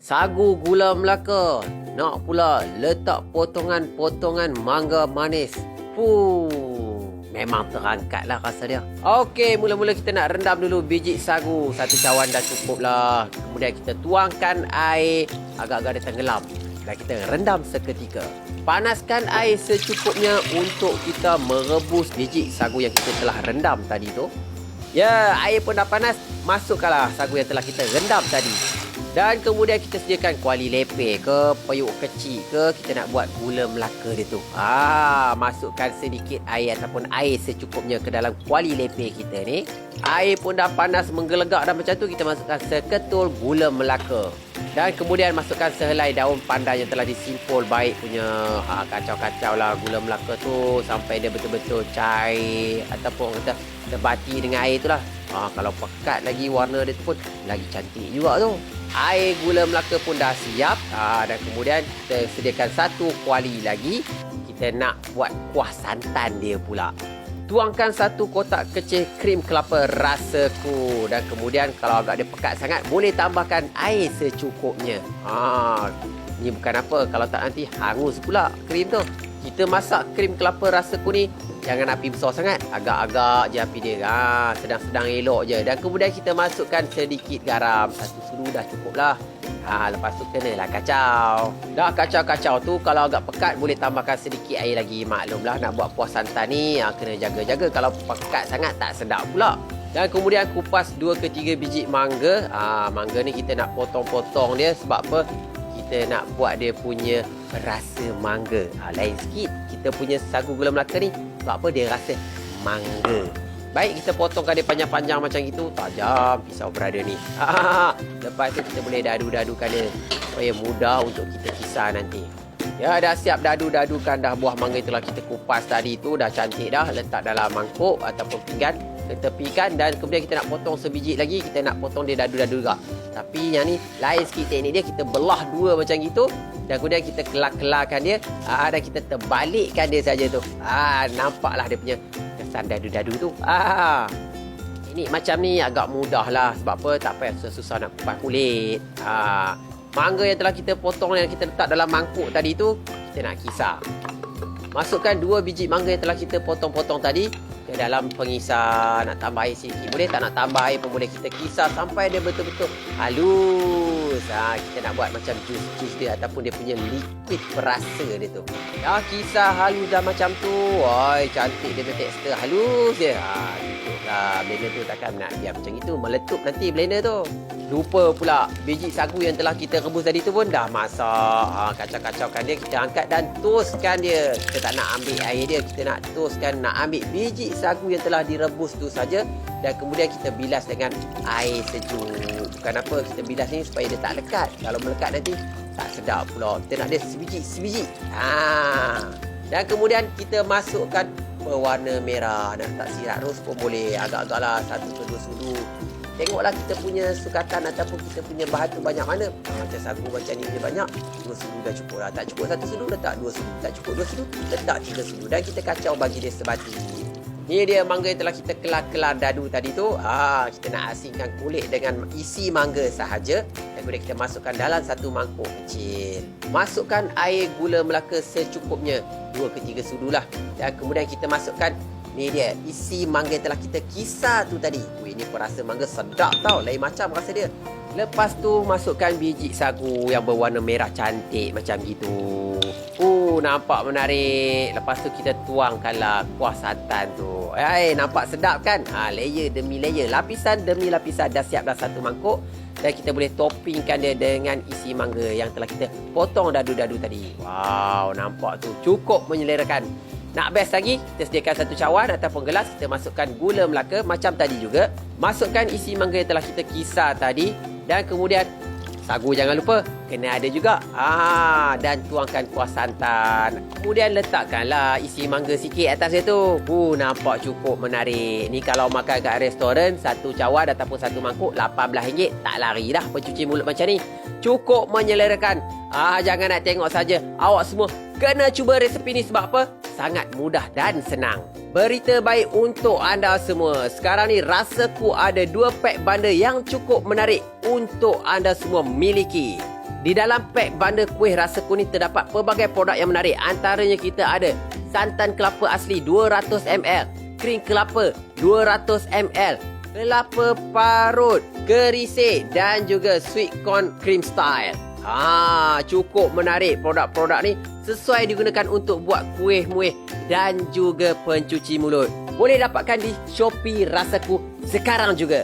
Sagu gula Melaka. Nak pula letak potongan-potongan mangga manis. Memang terangkatlah rasa dia. Okey, mula-mula kita nak rendam dulu biji sagu. Satu cawan dah cukup lah. Kemudian kita tuangkan air agak-agak dia tenggelam. Dan kita rendam seketika. Panaskan air secukupnya untuk kita merebus biji sagu yang kita telah rendam tadi tu. Ya, air pun dah panas. Masukkanlah sagu yang telah kita rendam tadi. Dan kemudian kita sediakan kuali lepeh ke, periuk kecil ke, kita nak buat gula Melaka dia tu. Masukkan sedikit air ataupun air secukupnya ke dalam kuali lepeh kita ni. Air pun dah panas menggelegak dah macam tu, kita masukkan seketul gula Melaka. Dan kemudian masukkan sehelai daun pandan yang telah disimpul baik punya. Kacau-kacau lah gula Melaka tu sampai dia betul-betul cair ataupun kata terbati dengan air tu lah. Kalau pekat lagi warna dia tu pun lagi cantik juga tu. Air gula Melaka pun dah siap. Dan kemudian kita sediakan satu kuali lagi. Kita nak buat kuah santan dia pula. Tuangkan satu kotak kecil krim kelapa rasaku. Dan kemudian kalau agak dia pekat sangat, boleh tambahkan air secukupnya. Ni bukan apa, kalau tak nanti hangus pula krim tu. Kita masak krim kelapa rasaku ni, jangan api besar sangat. Agak-agak je api dia. Sedang-sedang elok je. Dan kemudian kita masukkan sedikit garam. Satu sudu dah cukup lah. Lepas tu kenalah kacau. Dah kacau-kacau tu, kalau agak pekat boleh tambahkan sedikit air lagi. Maklumlah nak buat kuah santan ni, kena jaga-jaga. Kalau pekat sangat tak sedap pula. Dan kemudian kupas 2 ke 3 biji mangga. Mangga ni kita nak potong-potong dia. Sebab apa? Kita nak buat dia punya rasa mangga. Lain sikit kita punya sagu gula Melaka ni. Sebab apa? Dia rasa mangga. Baik, kita potongkan dia panjang-panjang macam itu. Tajam pisau berada ni. Lepas tu kita boleh dadu-dadukan dia supaya mudah untuk kita kisar nanti. Ya, dah siap dadu-dadukan dah buah mangga itulah kita kupas tadi tu. Dah cantik dah. Letak dalam mangkuk ataupun pinggan. Kita tepikan dan kemudian kita nak potong sebiji lagi. Kita nak potong dia dadu-dadu juga. Tapi yang ni lain sikit teknik dia. Kita belah dua macam gitu. Dan kemudian kita kelar-kelarkan dia. Dan kita terbalikkan dia saja tu. Nampaklah dia punya kesan dadu-dadu tu. Ini macam ni agak mudah lah. Sebab apa? Tak payah susah-susah nak kupas kulit. Mangga yang telah kita potong yang kita letak dalam mangkuk tadi tu, kita nak kisar. Masukkan 2 biji mangga yang telah kita potong-potong tadi ke dalam pengisar. Nak tambah air sikit boleh, tak nak tambah air pun boleh. Kita kisar sampai dia betul-betul halus. Kita nak buat macam jus-jus dia ataupun dia punya liquid perasa dia tu. Dah kisar halus dah macam tu. Cantik dia punya tekstur halus dia. Cukuplah. Blender tu takkan nak biar macam itu. Meletup nanti blender tu. Lupa pula biji sagu yang telah kita rebus tadi tu pun dah masak. Kacau-kacaukan dia, kita angkat dan toastkan dia. Kita tak nak ambil air dia, kita nak toastkan, nak ambil biji sagu yang telah direbus tu saja. Dan kemudian kita bilas dengan air sejuk. Bukan apa, kita bilas ni supaya dia tak lekat. Kalau melekat nanti tak sedap pula. Kita nak dia sebiji-sebiji. Dan kemudian kita masukkan pewarna merah. Nak tak sirap ros pun boleh. Agak-agak lah 1 ke 2 sudu. Tengoklah kita punya sukatan ataupun kita punya bahan tu banyak mana. Macam sagu macam ni dia banyak, 2 sudu dah cukup lah. Tak cukup 1 sudu, letak 2 sudu. Tak cukup 2 sudu, letak 3 sudu. Dan kita kacau bagi dia sebati. Ni dia mangga yang telah kita kelar-kelar dadu tadi tu. Kita nak asingkan kulit dengan isi mangga sahaja. Dan kemudian kita masukkan dalam satu mangkuk kecil. Masukkan air gula Melaka secukupnya. 2 ke 3 sudu lah. Dan kemudian kita masukkan, ni dia isi mangga yang telah kita kisar tu tadi. Ini perasa mangga sedap tau. Lain macam rasa dia. Lepas tu masukkan biji sagu yang berwarna merah cantik macam gitu. Nampak menarik. Lepas tu kita tuangkanlah kuah santan tu. Nampak sedap kan? Layer demi layer, lapisan demi lapisan. Dah siap dah satu mangkuk. Dan kita boleh toppingkan dia dengan isi mangga yang telah kita potong dadu-dadu tadi. Wow, nampak tu cukup menyelerakan. Nak best lagi, kita sediakan satu cawan ataupun gelas. Kita masukkan gula Melaka macam tadi juga. Masukkan isi mangga yang telah kita kisar tadi. Dan kemudian sagu jangan lupa, kena ada juga. Dan tuangkan kuah santan. Kemudian letakkanlah isi mangga sikit atas dia tu. Nampak cukup menarik. Ni kalau makan kat restoran, satu cawan ataupun satu mangkuk RM18. Tak lari dah pencuci mulut macam ni. Cukup menyelerakan. Jangan nak tengok saja. Awak semua kena cuba resepi ni sebab apa? Sangat mudah dan senang. Berita baik untuk anda semua. Sekarang ni Rasaku ada 2 pack bundle yang cukup menarik untuk anda semua miliki. Di dalam pack bundle kuih Rasaku ni terdapat pelbagai produk yang menarik. Antaranya kita ada santan kelapa asli 200 ml, krim kelapa 200 ml, kelapa parut, kerisik dan juga sweet corn cream style. Cukup menarik produk-produk ni, sesuai digunakan untuk buat kuih muih dan juga pencuci mulut. Boleh dapatkan di Shopee Rasaku sekarang juga.